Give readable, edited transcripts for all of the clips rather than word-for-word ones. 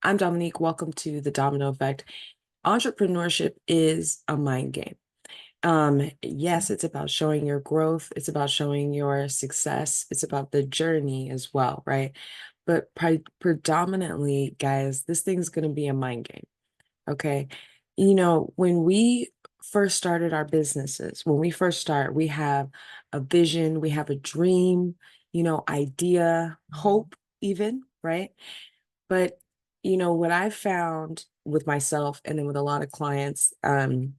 I'm Dominique. Welcome to the Domino Effect. Entrepreneurship is a mind game. Yes, it's about showing your growth, it's about showing your success, it's about the journey as well, right? But predominantly, guys, this thing's going to be a mind game. Okay. When we first started our businesses, when we first start, we have a vision, we have a dream, idea, hope, even, right? But what I found with myself and then with a lot of clients, and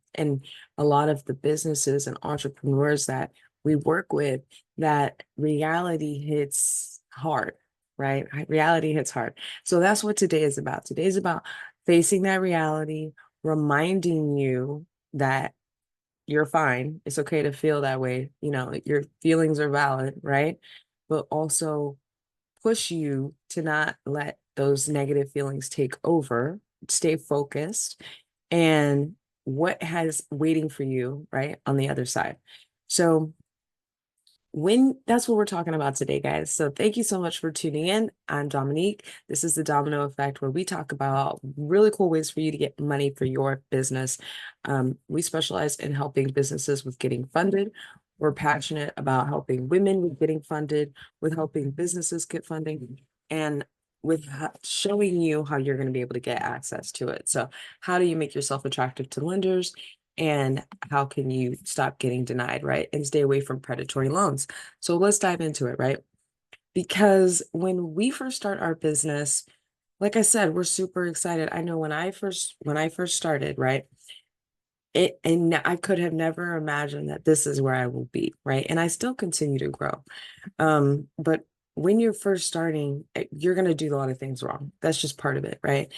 a lot of the businesses and entrepreneurs that we work with, that reality hits hard, right? Reality hits hard. So that's what today is about. Today is about facing that reality, reminding you that you're fine. It's okay to feel that way. Your feelings are valid, right? But also push you to not let those negative feelings take over, stay focused, and what has waiting for you, right, on the other side. So, when that's what we're talking about today, guys. So, thank you so much for tuning in. I'm Dominique. This is the Domino Effect, where we talk about really cool ways for you to get money for your business. We specialize in helping businesses with getting funded. We're passionate about helping women with getting funded, with helping businesses get funding, and with showing you how you're going to be able to get access to it. So, how do you make yourself attractive to lenders? And how can you stop getting denied, right? And stay away from predatory loans. So let's dive into it, right? Because when we first start our business, like I said, we're super excited. I know when I first started, right? I could have never imagined that this is where I will be, right? And I still continue to grow. But when you're first starting, you're going to do a lot of things wrong. That's just part of it, right?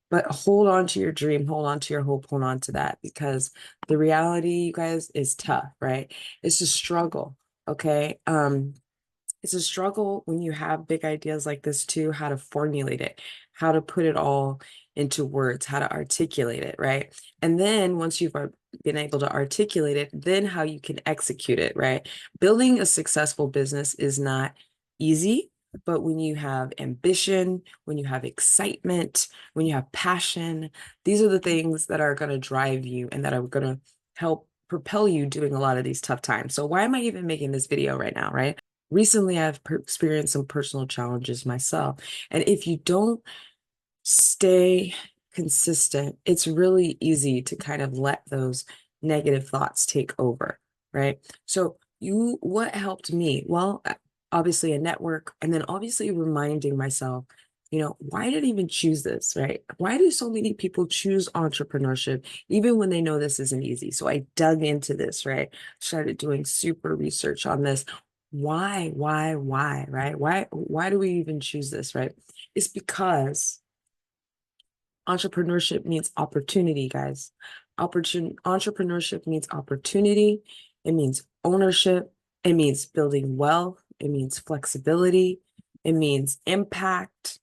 But hold on to your dream, hold on to your hope, hold on to that, because the reality, you guys, is tough, right? It's a struggle. Okay. It's a struggle when you have big ideas like this too, how to formulate it, how to put it all into words, how to articulate it, right? And then once you've been able to articulate it, then how you can execute it, right? Building a successful business is not easy, but when you have ambition, when you have excitement, when you have passion, these are the things that are going to drive you and that are going to help propel you during a lot of these tough times. So why am I even making this video right now, right? Recently, I've experienced some personal challenges myself. And if you don't stay consistent, it's really easy to kind of let those negative thoughts take over, right? So, what helped me? Well, obviously a network, and then obviously reminding myself, why did I even choose this, right? Why do so many people choose entrepreneurship, even when they know this isn't easy? So I dug into this, right? Started doing super research on this. Why, right? Why do we even choose this, right? It's because entrepreneurship means opportunity, guys. Entrepreneurship means opportunity. It means ownership. It means building wealth. It means flexibility. It means impact.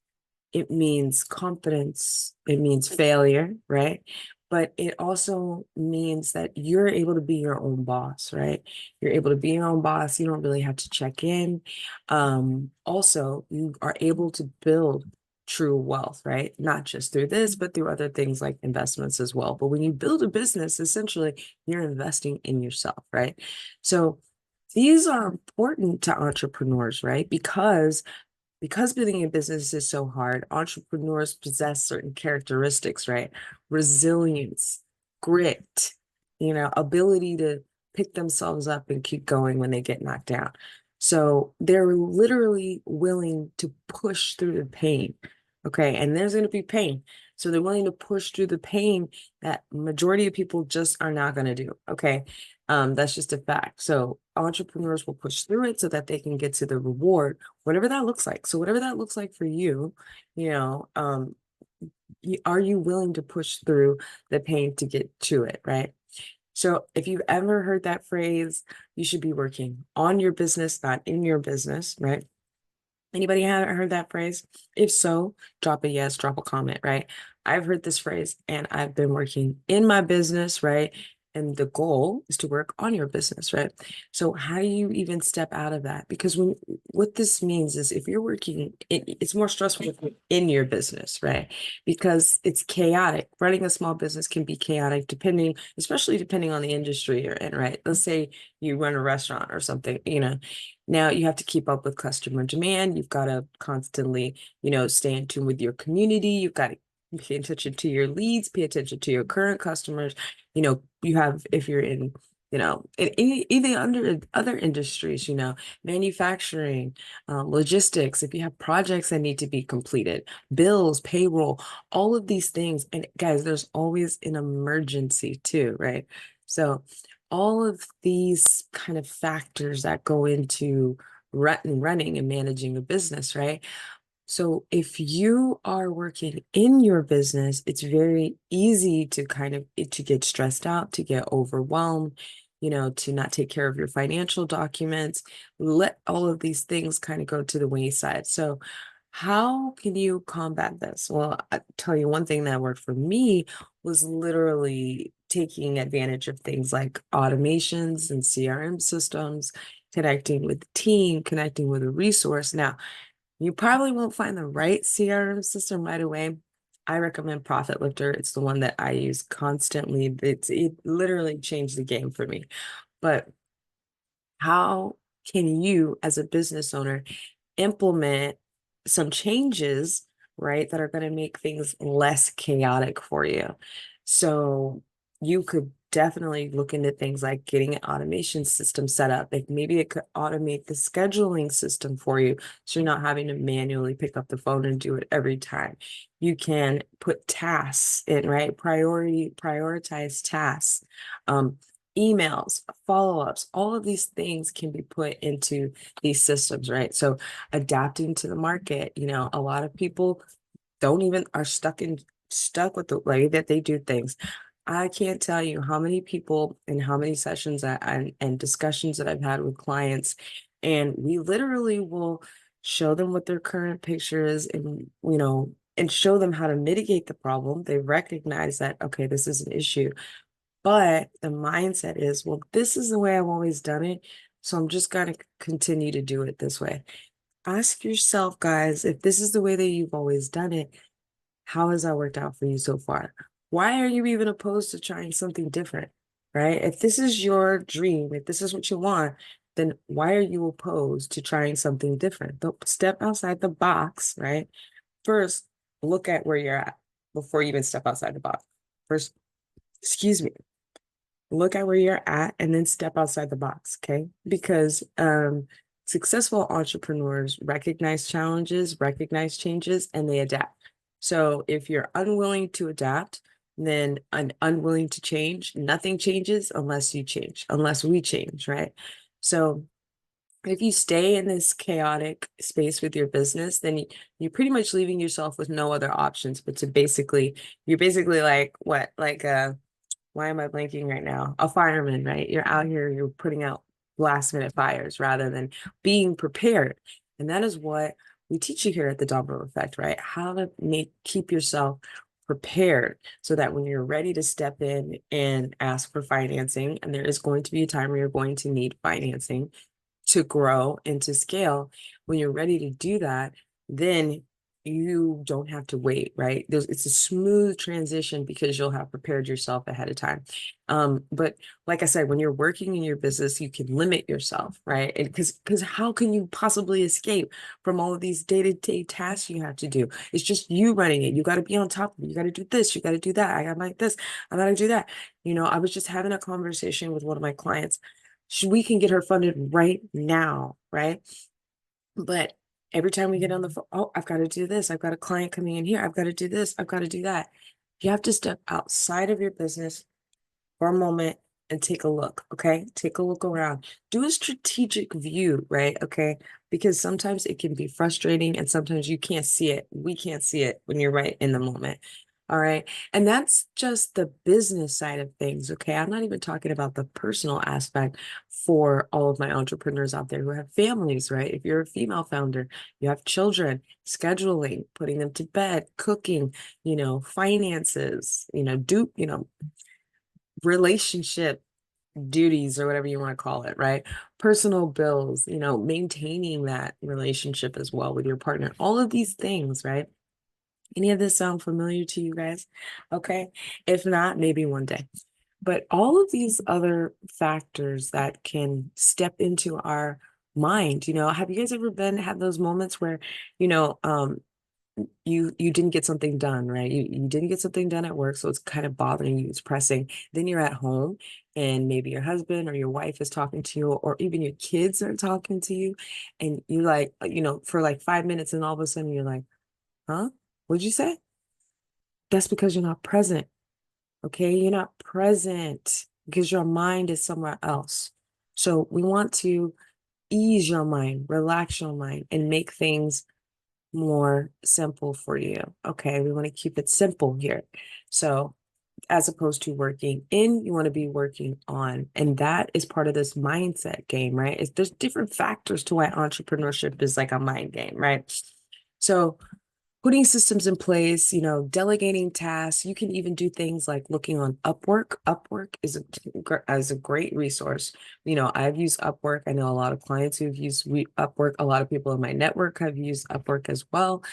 It means confidence. It means failure, right? But it also means that you're able to be your own boss, right? You're able to be your own boss. You don't really have to check in. Also, you are able to build true wealth, right? Not just through this, but through other things like investments as well. But when you build a business, essentially, you're investing in yourself, right? So these are important to entrepreneurs, right? Because building a business is so hard, entrepreneurs possess certain characteristics, right? Resilience, grit, ability to pick themselves up and keep going when they get knocked down. So they're literally willing to push through the pain. Okay. And there's going to be pain. So they're willing to push through the pain that majority of people just are not going to do. Okay. That's just a fact. So entrepreneurs will push through it so that they can get to the reward, whatever that looks like. So whatever that looks like for you, you know, um, are you willing to push through the pain to get to it, right? So if you've ever heard that phrase, you should be working on your business, not in your business, right? Anybody haven't heard that phrase? If so, drop a yes, drop a comment, right? I've heard this phrase and I've been working in my business, right? and the goal is to work on your business, right? So how do you even step out of that? Because what this means is if you're working, it's more stressful in your business, right? Because it's chaotic. Running a small business can be chaotic especially depending on the industry you're in, right? Let's say you run a restaurant or something, now you have to keep up with customer demand. You've got to constantly, stay in tune with your community. You've got to pay attention to your leads, pay attention to your current customers. You have, if you're in any under other industries, manufacturing, logistics, if you have projects that need to be completed, bills, payroll, all of these things. And guys, there's always an emergency too, right? So all of these kind of factors that go into running and managing a business, right? So if you are working in your business, it's very easy to to get stressed out, to get overwhelmed, to not take care of your financial documents, let all of these things kind of go to the wayside. So how can you combat this? Well, I tell you one thing that worked for me was literally taking advantage of things like automations and CRM systems, connecting with the team, connecting with a resource. Now, you probably won't find the right CRM system right away. I recommend Profit Lifter. It's the one that I use constantly. It literally changed the game for me. But how can you, as a business owner, implement some changes, right, that are going to make things less chaotic for you? So you could definitely look into things like getting an automation system set up. Like maybe it could automate the scheduling system for you, so you're not having to manually pick up the phone and do it every time. You can put tasks in, right? Prioritize tasks. Emails, follow-ups, all of these things can be put into these systems, right? So adapting to the market, a lot of people don't even are stuck with the way that they do things. I can't tell you how many people and how many sessions and discussions that I've had with clients, and we literally will show them what their current picture is, and show them how to mitigate the problem. They recognize that, okay, this is an issue, but the mindset is, well, this is the way I've always done it, so I'm just going to continue to do it this way. Ask yourself, guys, if this is the way that you've always done it, how has that worked out for you so far? Why are you even opposed to trying something different, right? If this is your dream, if this is what you want, then why are you opposed to trying something different? Don't step outside the box, right? First, look at where you're at before you even step outside the box. First, excuse me, look at where you're at and then step outside the box, okay? Because successful entrepreneurs recognize challenges, recognize changes, and they adapt. So if you're unwilling to adapt, then unwilling to change, nothing changes unless you change, unless we change, right? So if you stay in this chaotic space with your business, then you're pretty much leaving yourself with no other options but you're basically like what? Like why am I blanking right now? A fireman, right? You're out here, you're putting out last minute fires rather than being prepared. And that is what we teach you here at the Domino Effect, right? How to keep yourself prepared so that when you're ready to step in and ask for financing, and there is going to be a time where you're going to need financing to grow and to scale, when you're ready to do that, then you don't have to wait, right? It's a smooth transition because you'll have prepared yourself ahead of time. But like I said, when you're working in your business, you can limit yourself, right? And because how can you possibly escape from all of these day-to-day tasks you have to do? It's just you running it. You got to be on top of it. You got to do this. You got to do that. I got like this. I got to do that. I was just having a conversation with one of my clients. We can get her funded right now, right? But every time we get on the phone, oh, I've got to do this. I've got a client coming in here. I've got to do this. I've got to do that. You have to step outside of your business for a moment and take a look. Okay. Take a look around. Do a strategic view, right? Okay. Because sometimes it can be frustrating and sometimes you can't see it. We can't see it when you're right in the moment. All right. And that's just the business side of things. Okay. I'm not even talking about the personal aspect for all of my entrepreneurs out there who have families, right? If you're a female founder, you have children, scheduling, putting them to bed, cooking, finances, relationship duties or whatever you want to call it, right? Personal bills, maintaining that relationship as well with your partner, all of these things, right? Any of this sound familiar to you guys? Okay. If not, maybe one day. But all of these other factors that can step into our mind, have you guys ever had those moments where, you know, um, you didn't get something done, right? You didn't get something done at work, so it's kind of bothering you, it's pressing. Then you're at home and maybe your husband or your wife is talking to you, or even your kids are talking to you, and you like, for like 5 minutes, and all of a sudden you're like, huh? What'd you say? That's because you're not present. Okay, you're not present because your mind is somewhere else. So we want to ease your mind, relax your mind, and make things more simple for you. Okay, we want to keep it simple here. So as opposed to working in, you want to be working on. And that is part of this mindset game, right? There's different factors to why entrepreneurship is like a mind game, right? So putting systems in place, delegating tasks. You can even do things like looking on Upwork. Upwork is a great resource. I've used Upwork. I know a lot of clients who've used Upwork. A lot of people in my network have used Upwork as well,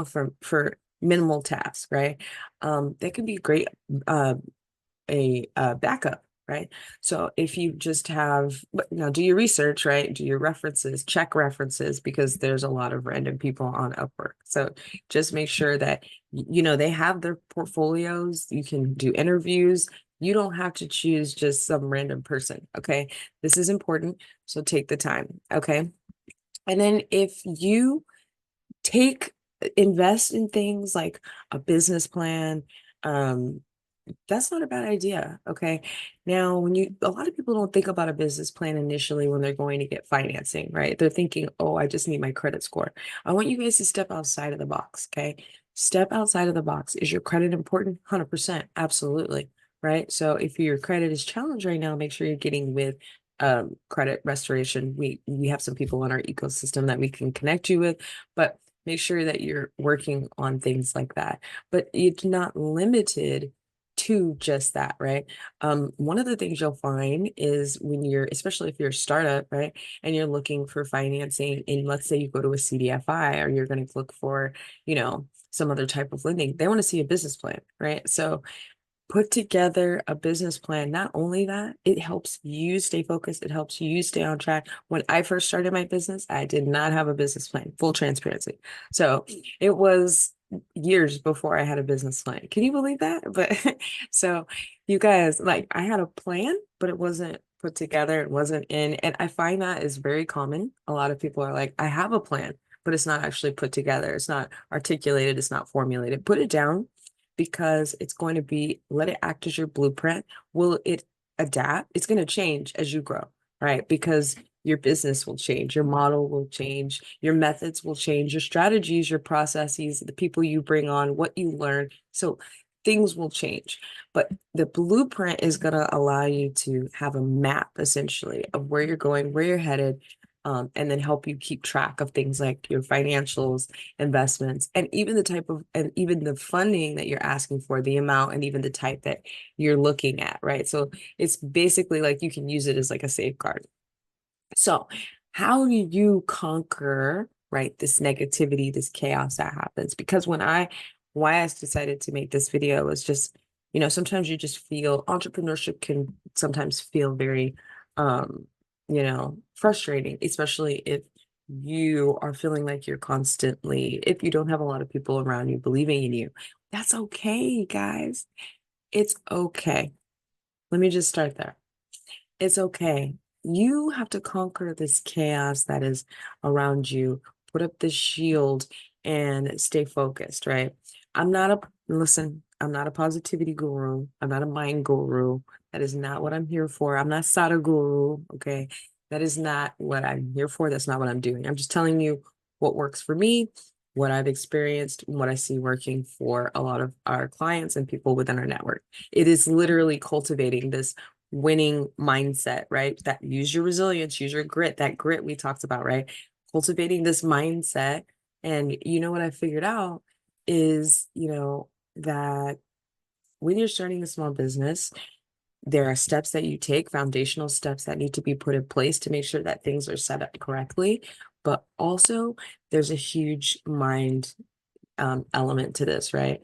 for minimal tasks, right? They can be great, a backup, right? So if you just have, but now do your research, right? Do your references, check references, because there's a lot of random people on Upwork. So just make sure that, they have their portfolios. You can do interviews. You don't have to choose just some random person. Okay. This is important. So take the time. Okay. And then if you invest in things like a business plan, um, that's not a bad idea. Okay. Now, a lot of people don't think about a business plan initially when they're going to get financing, right? They're thinking, oh, I just need my credit score. I want you guys to step outside of the box. Okay. Step outside of the box. Is your credit important? 100%. Absolutely. Right. So if your credit is challenged right now, make sure you're getting with credit restoration. We have some people in our ecosystem that we can connect you with, but make sure that you're working on things like that. But it's not limited to just that, right? One of the things you'll find is when especially if you're a startup, right, and you're looking for financing, and let's say you go to a CDFI, or you're going to look for, some other type of lending, they want to see a business plan, right? So put together a business plan. Not only that, it helps you stay focused. It helps you stay on track. When I first started my business, I did not have a business plan, full transparency. So it was years before I had a business plan. Can you believe that? But so you guys, like, I had a plan, but it wasn't put together. It wasn't in. And I find that is very common. A lot of people are like, I have a plan, but it's not actually put together. It's not articulated. It's not formulated. Put it down, because it's going to let it act as your blueprint. Will it adapt? It's going to change as you grow, right? Because your business will change, your model will change, your methods will change, your strategies, your processes, the people you bring on, what you learn. So things will change. But the blueprint is going to allow you to have a map, essentially, of where you're going, where you're headed, and then help you keep track of things like your financials, investments, and even the funding that you're asking for, the amount, and even the type that you're looking at, right? So it's basically like you can use it as like a safeguard. So how do you conquer, right, this negativity, this chaos that happens? Because why I decided to make this video was just, sometimes you just feel entrepreneurship can sometimes feel very, frustrating, especially if you are feeling like if you don't have a lot of people around you believing in you. That's okay, guys. It's okay. Let me just start there. It's okay. You have to conquer this chaos that is around you, put up the shield, and stay focused, right? Listen, I'm not a positivity guru. I'm not a mind guru. That is not what I'm here for. I'm not Sadhguru, okay? That is not what I'm here for. That's not what I'm doing. I'm just telling you what works for me, what I've experienced, and what I see working for a lot of our clients and people within our network. It is literally cultivating this winning mindset, right? That use your resilience, use your grit, that grit we talked about, right? Cultivating this mindset. And what I figured out is, that when you're starting a small business, There are steps that you take, foundational steps that need to be put in place to make sure that things are set up correctly. But also, there's a huge mind element to this, right?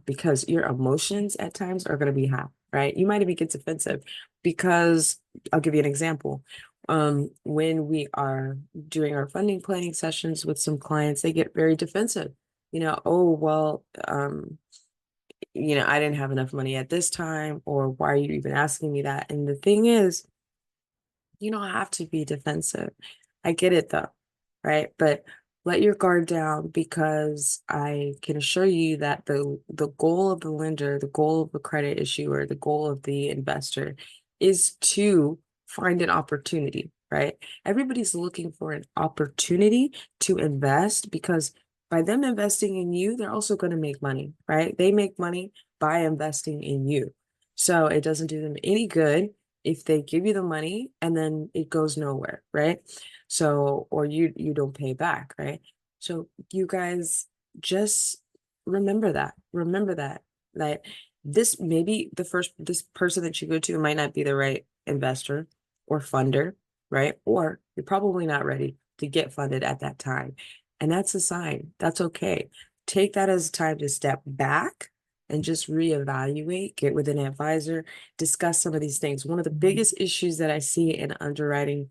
Because your emotions at times are going to be high, right? You might even get defensive because I'll give you an example. When we are doing our funding planning sessions with some clients, they get very defensive. Oh, well, I didn't have enough money at this time, or why are you even asking me that? And the thing is, you don't have to be defensive. I get it though, right? But let your guard down, because I can assure you that the goal of the lender, the goal of the credit issuer, the goal of the investor is to find an opportunity, right? Everybody's looking for an opportunity to invest, because by them investing in you, they're also going to make money, right? They make money by investing in you. So it doesn't do them any good if they give you the money and then it goes nowhere, right? So, or you don't pay back, right? So you guys just remember that this maybe this person that you go to might not be the right investor or funder, right? Or you're probably not ready to get funded at that time. And that's a sign. That's okay. Take that as time to step back and just reevaluate, get with an advisor, discuss some of these things. One of the biggest issues that I see in underwriting,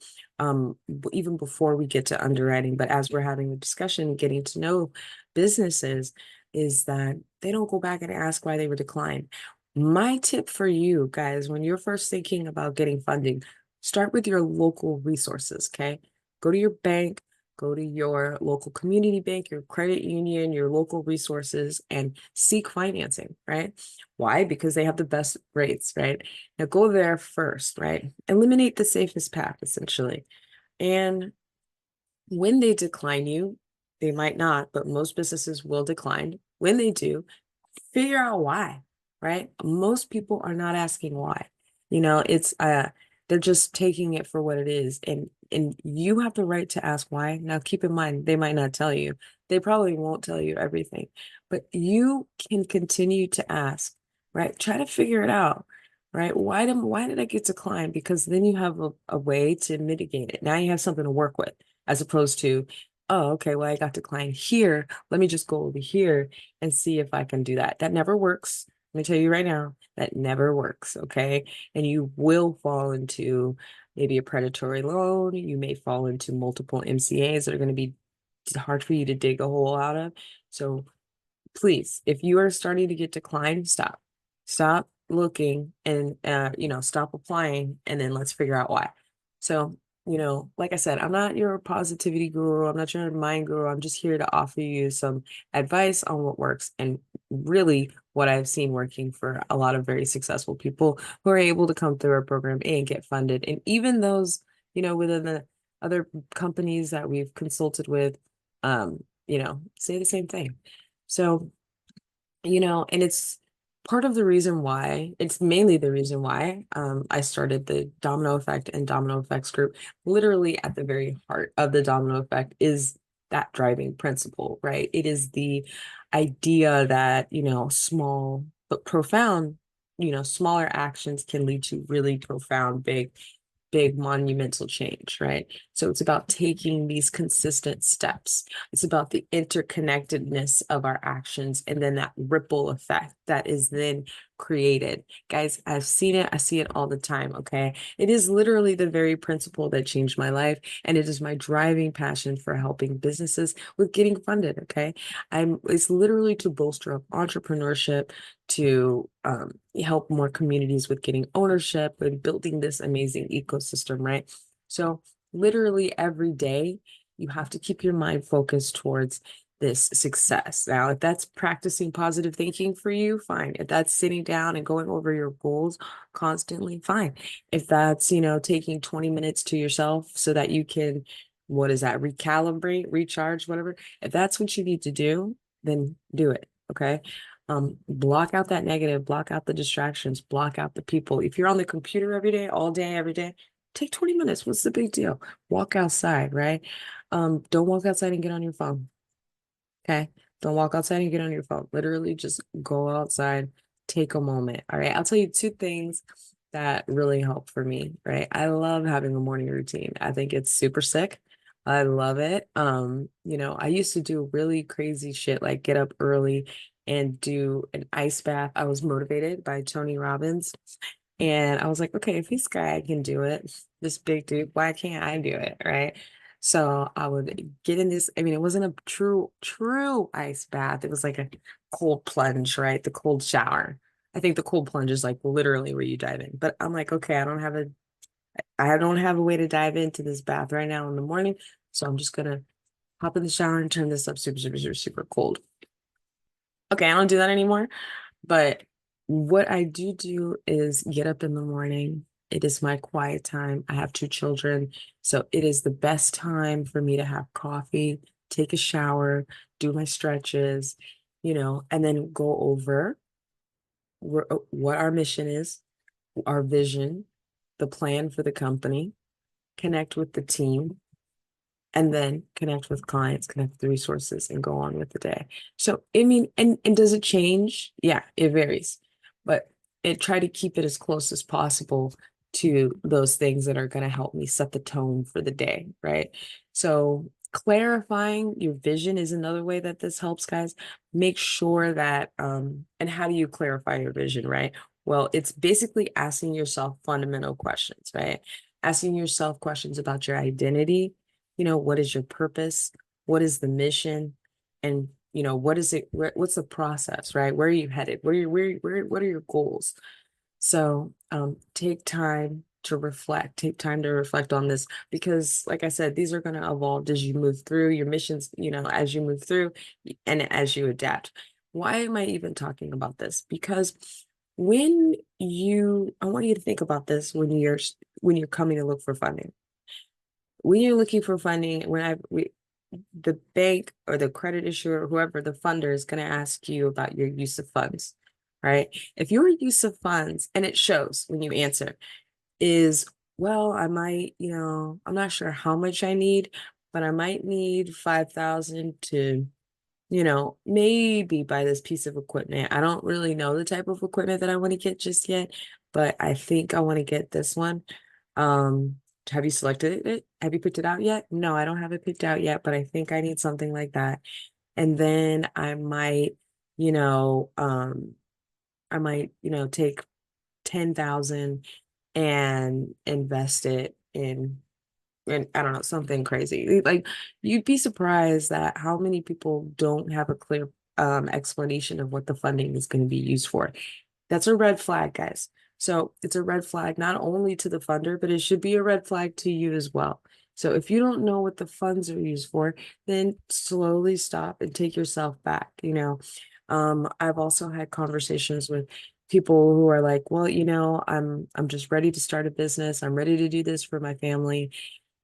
even before we get to underwriting, but as we're having a discussion, getting to know businesses, is that they don't go back and ask why they were declined. My tip for you guys, when you're first thinking about getting funding, start with your local resources, okay? Go to your bank, go to your local community bank, your credit union, your local resources, and seek financing, right? Why? Because they have the best rates, right? Now go there first, right? Eliminate the safest path, essentially. And when they decline you, they might not, but most businesses will decline. When they do, figure out why, right? Most people are not asking why. It's they're just taking it for what it is. And you have the right to ask why. Now keep in mind, they might not tell you. They probably won't tell you everything, but you can continue to ask, right? Try to figure it out, right? Why did I get declined? Because then you have a way to mitigate it. Now you have something to work with, as opposed to, oh, okay, well, I got declined here. Let me just go over here and see if I can do that. That never works. Let me tell you right now, that never works. Okay. And you will fall into maybe a predatory loan. You may fall into multiple MCAs that are going to be hard for you to dig a hole out of. So please, if you are starting to get declined, stop looking, and stop applying, and then let's figure out why. So, like I said, I'm not your positivity guru, I'm not your mind guru. I'm just here to offer you some advice on what works, and really what I've seen working for a lot of very successful people who are able to come through our program and get funded. And even those, within the other companies that we've consulted with, say the same thing. So, and it's mainly the reason why I started the Domino Effect and Domino Effects group. Literally at the very heart of the Domino Effect is that driving principle, right? It is the idea that, small but profound, smaller actions can lead to really profound, big monumental change, right? So it's about taking these consistent steps. It's about the interconnectedness of our actions and then that ripple effect that is then created. Guys, I've seen it. I see it all the time, okay? It is literally the very principle that changed my life, and it is my driving passion for helping businesses with getting funded, okay? It's literally to bolster up entrepreneurship, to help more communities with getting ownership and building this amazing ecosystem, right? So literally every day, you have to keep your mind focused towards this success. Now, if that's practicing positive thinking for you, fine. If that's sitting down and going over your goals constantly, fine. If that's, taking 20 minutes to yourself so that you can, what is that, recalibrate, recharge, whatever. If that's what you need to do, then do it. Okay. Block out that negative, block out the distractions, block out the people. If you're on the computer every day, all day, every day, take 20 minutes. What's the big deal? Walk outside, right? Don't walk outside and get on your phone. Okay. Don't walk outside and get on your phone. Literally just go outside, take a moment. All right. I'll tell you two things that really help for me, right? I love having a morning routine. I think it's super sick. I love it. I used to do really crazy shit like get up early and do an ice bath. I was motivated by Tony Robbins. And I was like, okay, if this guy can do it, this big dude, why can't I do it? Right. So I would get in this. I mean, it wasn't a true ice bath. It was like a cold plunge, right? The cold shower. I think the cold plunge is like literally where you dive in. But I'm like, okay, I don't have a way to dive into this bath right now in the morning. So I'm just gonna hop in the shower and turn this up super, super, super, super cold. Okay, I don't do that anymore. But what I do is get up in the morning. It is my quiet time. I have two children, so it is the best time for me to have coffee, take a shower, do my stretches, and then go over what our mission is, our vision, the plan for the company, connect with the team, and then connect with clients, connect with the resources, and go on with the day. So, I mean, and does it change? Yeah, it varies, but it try to keep it as close as possible to those things that are going to help me set the tone for the day, right? So, clarifying your vision is another way that this helps, guys. Make sure that, and how do you clarify your vision, right? Well, it's basically asking yourself fundamental questions, right? Asking yourself questions about your identity, what is your purpose? What is the mission? And, what is it? What's the process, right? Where are you headed? What are your goals? So, take time to reflect, take time to reflect on this because, like I said, these are going to evolve as you move through your missions, as you move through and as you adapt. Why am I even talking about this? Because I want you to think about this when you're coming to look for funding. When you're looking for funding, the bank or the credit issuer, whoever the funder is going to ask you about your use of funds, right? If your use of funds, and it shows when you answer, is, well, I might, I'm not sure how much I need, but I might need 5,000 to, maybe buy this piece of equipment. I don't really know the type of equipment that I want to get just yet, but I think I want to get this one. Um, have you selected it? Have you picked it out yet? No, I don't have it picked out yet, but I think I need something like that. And then you know, um, take 10,000 and invest it in I don't know, something crazy. Like you'd be surprised that how many people don't have a clear explanation of what the funding is going to be used for. That's a red flag, guys. So it's a red flag not only to the funder, but it should be a red flag to you as well. So if you don't know what the funds are used for, then slowly stop and take yourself back. I've also had conversations with people who are like, well, I'm just ready to start a business. I'm ready to do this for my family.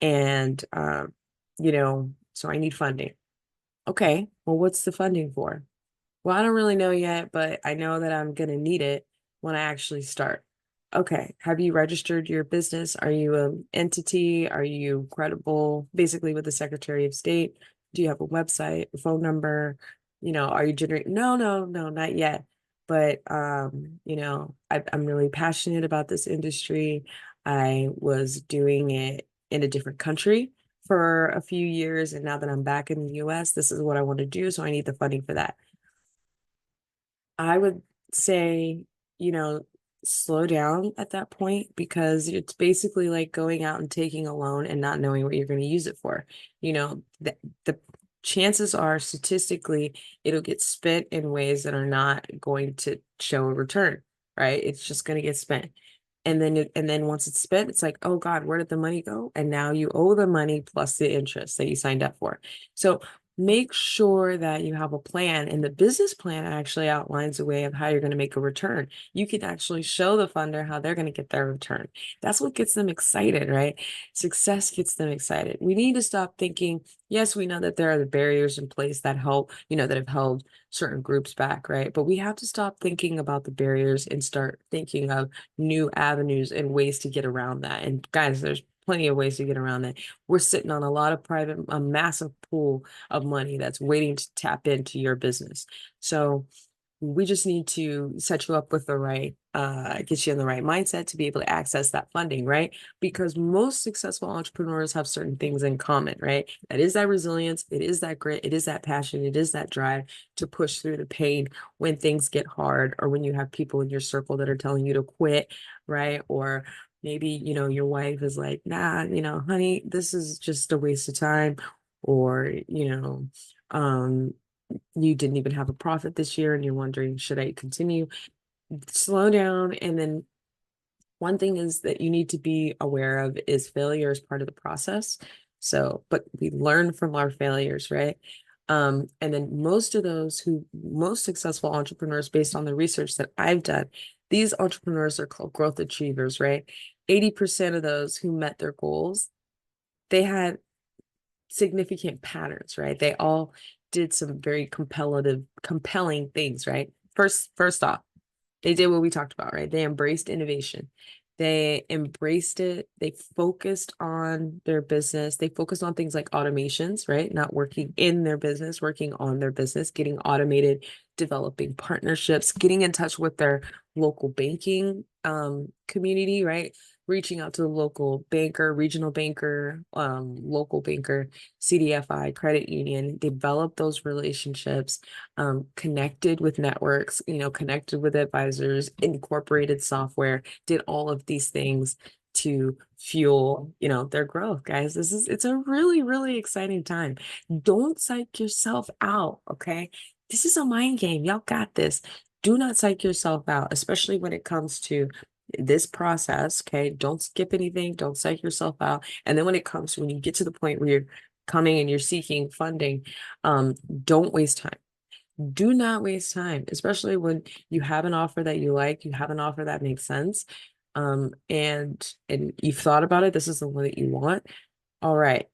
And so I need funding. Okay, well, what's the funding for? Well, I don't really know yet, but I know that I'm going to need it when I actually start. Okay, have you registered your business? Are you an entity? Are you credible, basically with the Secretary of State? Do you have a website, a phone number? Are you generating? No, no, no, not yet. But I'm really passionate about this industry. I was doing it in a different country for a few years, and now that I'm back in the US, this is what I want to do. So I need the funding for that. I would say, you know, slow down at that point because it's basically like going out and taking a loan and not knowing what you're going to use it for. The chances are statistically it'll get spent in ways that are not going to show a return, right? It's just going to get spent. And then once it's spent, it's like, oh God, where did the money go? And now you owe the money plus the interest that you signed up for. So make sure that you have a plan, and the business plan actually outlines a way of how you're going to make a return. You can actually show the funder how they're going to get their return. That's what gets them excited, right? Success gets them excited. We need to stop thinking, yes, we know that there are the barriers in place that help, that have held certain groups back, right? But we have to stop thinking about the barriers and start thinking of new avenues and ways to get around that. And guys, there's plenty of ways to get around that. We're sitting on a massive pool of money that's waiting to tap into your business. So We just need to set you up with the right, get you in the right mindset to be able to access that funding, right? Because most successful entrepreneurs have certain things in common, right? That is that resilience, it is that grit, it is that passion, it is that drive to push through the pain when things get hard, or when you have people in your circle that are telling you to quit, right? Or maybe, your wife is like, nah, honey, this is just a waste of time. Or, you didn't even have a profit this year and you're wondering, should I continue? Slow down. And then one thing is that you need to be aware of is failure is part of the process. So, but we learn from our failures, right? And then most successful entrepreneurs, based on the research that I've done, these entrepreneurs are called growth achievers, right? 80% of those who met their goals, they had significant patterns, right? They all did some very compelling things, right? First off, they did what we talked about, right? They embraced innovation. They embraced it. They focused on their business. They focused on things like automations, right? Not working in their business, working on their business, getting automated, developing partnerships, getting in touch with their local banking community, right? Reaching out to the local banker, regional banker, local banker, CDFI, credit union, develop those relationships, connected with networks, connected with advisors, incorporated software, did all of these things to fuel, their growth, guys. It's a really, really exciting time. Don't psych yourself out, okay? This is a mind game. Y'all got this. Do not psych yourself out, especially when it comes to this process, okay? Don't skip anything. Don't psych yourself out. And then when you get to the point where you're coming and you're seeking funding, don't waste time. Do not waste time, especially when you have an offer that you like, you have an offer that makes sense, and you've thought about it. This is the one that you want. All right,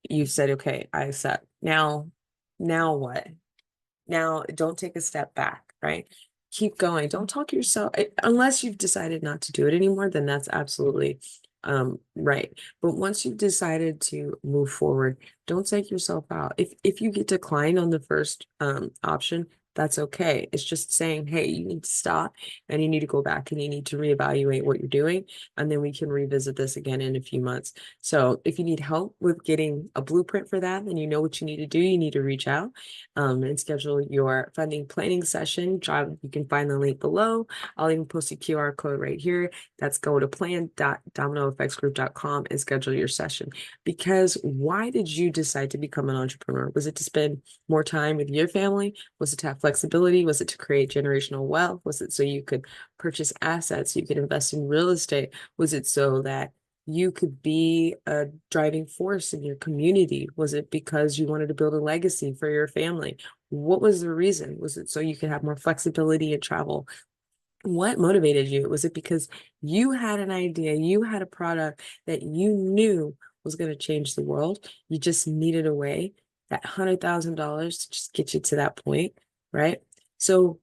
you've said, okay, I accept. Now what? Now, don't take a step back, right? Keep going. Don't talk yourself, unless you've decided not to do it anymore, then that's absolutely right. But once you've decided to move forward, don't take yourself out. If you get declined on the first option, that's okay. It's just saying, hey, you need to stop and you need to go back and you need to reevaluate what you're doing. And then we can revisit this again in a few months. So if you need help with getting a blueprint for that, then you know what you need to do. You need to reach out and schedule your funding planning session. You can find the link below. I'll even post a QR code right here. That's go to plan.dominoeffectsgroup.com and schedule your session. Because why did you decide to become an entrepreneur? Was it to spend more time with your family? Was it to have flexibility? Was it to create generational wealth? Was it so you could purchase assets? You could invest in real estate? Was it so that you could be a driving force in your community? Was it because you wanted to build a legacy for your family? What was the reason? Was it so you could have more flexibility and travel? What motivated you? Was it because you had an idea, you had a product that you knew was going to change the world? You just needed a way, that $100,000 to just get you to that point, right? So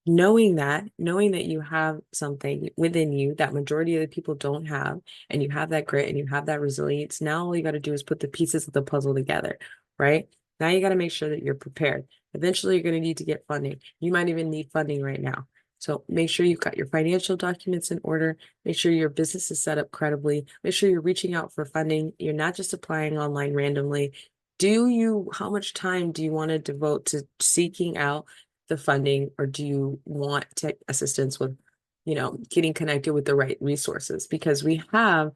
knowing that you have something within you that majority of the people don't have, and you have that grit and you have that resilience, now all you got to do is put the pieces of the puzzle together, right? Now you got to make sure that you're prepared. Eventually, you're going to need to get funding. You might even need funding right now. So make sure you've got your financial documents in order. Make sure your business is set up credibly. Make sure you're reaching out for funding. You're not just applying online randomly. How much time do you want to devote to seeking out the funding, or do you want tech assistance with, getting connected with the right resources? Because we have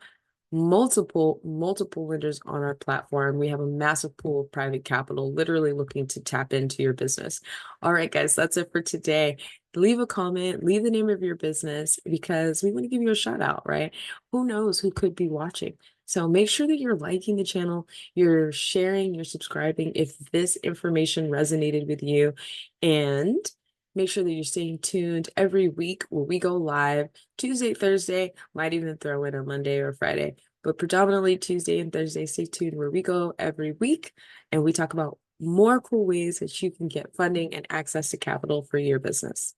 multiple lenders on our platform. We have a massive pool of private capital literally looking to tap into your business. All right, guys, that's it for today. Leave a comment, leave the name of your business, because we want to give you a shout out, right? Who knows who could be watching? So make sure that you're liking the channel, you're sharing, you're subscribing if this information resonated with you, and make sure that you're staying tuned every week where we go live Tuesday, Thursday, might even throw in a Monday or Friday, but predominantly Tuesday and Thursday. Stay tuned where we go every week and we talk about more cool ways that you can get funding and access to capital for your business.